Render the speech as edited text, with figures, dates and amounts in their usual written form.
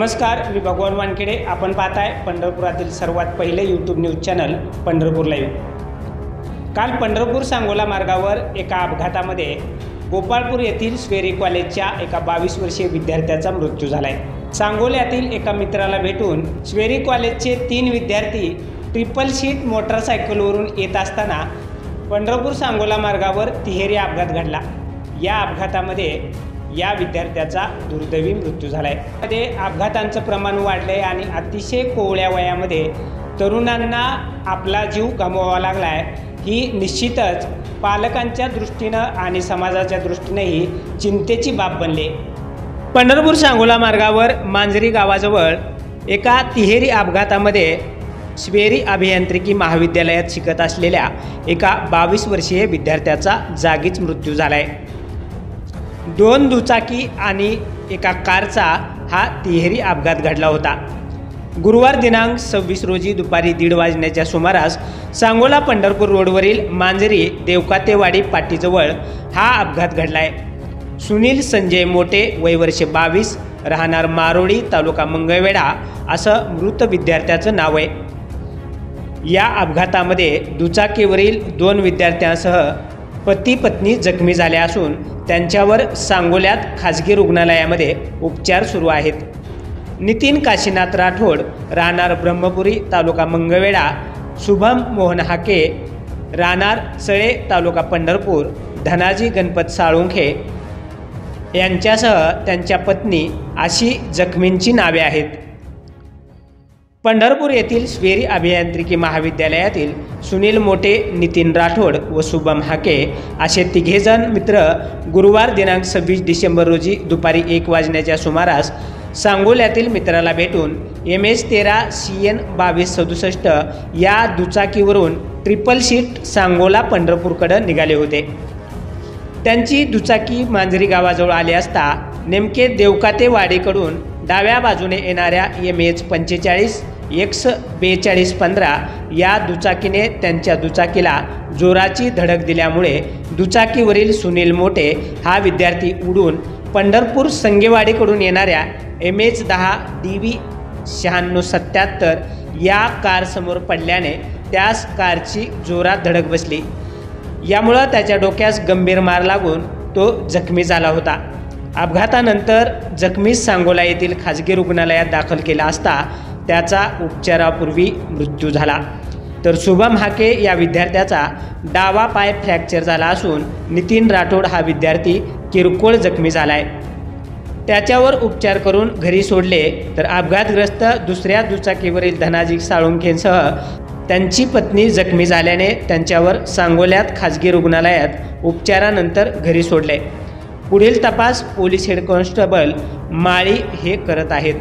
नमस्कार, मी भगवान वानखेडे। आपण पाहताय पंढरपुरातील सर्वात पहिले YouTube news channel Pandharpur live. काल पंढरपूर सांगोला मार्गावर एका अपघातामध्ये गोपाळपूर येथील स्वेरी कॉलेजच्या एका 22 वर्षीय विद्यार्थ्याचा मृत्यू झालाय। सांगोल्यातील एका मित्राला भेटून स्वेरी कॉलेजचे 3 विद्यार्थी ट्रिपल सीट मोटरसायकलवरून येत असताना पंढरपूर सांगोला मार्गावर तिहेरी अपघात घडला। या अपघातामध्ये या विद्यार्थ्याचा दुर्दैवी मृत्यू झालाय। मध्ये अपघातांचं प्रमाण वाढलंय आणि अतिशय कोवळ्या वयामध्ये तरुणांना आपला जीव गमवावा लागलाय। ही निश्चितच पालकांच्या दृष्टीनं आणि समाजाच्या दृष्टीनेही चिंतेची बाब बनली। पंढरपूर सांगोला मार्गावर मांजरी गावाजवळ एका तिहेरी अपघातामध्ये स्वेरी अभियांत्रिकी महाविद्यालयात शिकत असलेल्या एका 22 वर्षीय विद्यार्थ्याचा जागीच मृत्यू झालाय। 2 दुचाकी आणि एका कारचा हा तिहेरी अपघात घडला होता। गुरुवार दिनांक 26 रोजी दुपारी 1:30 वाजण्याच्या सुमारास सांगोला पंढरपूर रोडवरील मांजरी देवकातेवाडी पाटीजवळ हा अपघात घडलाय। सुनील संजय मोटे, वय वर्ष 22, राहणार मारोडी, तालुका मंगळवेढा असं मृत विद्यार्थ्याचं नाव आहे। या अपघातामध्ये दुचाकीवरील 2 विद्यार्थ्यांसह पती पत्नी जखमी झाले असून त्यांच्यावर सांगोल्यात खाजगी रुग्णालयामध्ये उपचार सुरू आहेत। नितीन काशीनाथ राठोड, राहणार ब्रह्मपुरी, तालुका मंगळवेढा, शुभम मोहन हाके, राहणार सळे, तालुका पंढरपूर, धनाजी गणपत साळुंखे यांच्यासह त्यांच्या पत्नी अशी जखमींची नावे आहेत। पंढरपूर येथील स्वेरी अभियांत्रिकी महाविद्यालयातील सुनील मोटे, नितीन राठोड व शुभम हाके असे 3 जण मित्र गुरुवार दिनांक 26 डिसेंबर रोजी दुपारी 1 वाजण्याच्या सुमारास सांगोल्यातील मित्राला भेटून MS13 CN 2267 या दुचाकीवरून ट्रिपल सीट सांगोला पंढरपूरकडे निघाले होते। त्यांची दुचाकी मांजरी गावाजवळ आले असता नेमके देवकातेवाडीकडून डाव्या बाजूने येणाऱ्या MH45 X 4215 या दुचाकीने त्यांच्या दुचाकीला जोराची धडक दिल्यामुळे दुचाकीवरील सुनील मोटे हा विद्यार्थी उडून पंढरपूर संगेवाडीकडून येणाऱ्या MH10 DV 9677 या कारसमोर पडल्याने त्यास कारची जोरात धडक बसली। यामुळे त्याच्या डोक्यास गंभीर मार लागून तो जखमी झाला होता। अपघातानंतर जखमीस सांगोला येथील खाजगी रुग्णालयात दाखल केला असता त्याचा उपचारापूर्वी मृत्यू झाला। तर शुभम हाके या विद्यार्थ्याचा डावा पाय फ्रॅक्चर झाला असून नितीन राठोड हा विद्यार्थी किरकोळ जखमी झालाय। त्याच्यावर उपचार करून घरी सोडले। तर अपघातग्रस्त दुसऱ्या दुचाकीवरील धनाजी साळुंखेंसह त्यांची पत्नी जखमी झाल्याने त्यांच्यावर सांगोल्यात खाजगी रुग्णालयात उपचारानंतर घरी सोडले। पुढील तपास पोलीस हेड कॉन्स्टेबल माळी हे करत आहेत।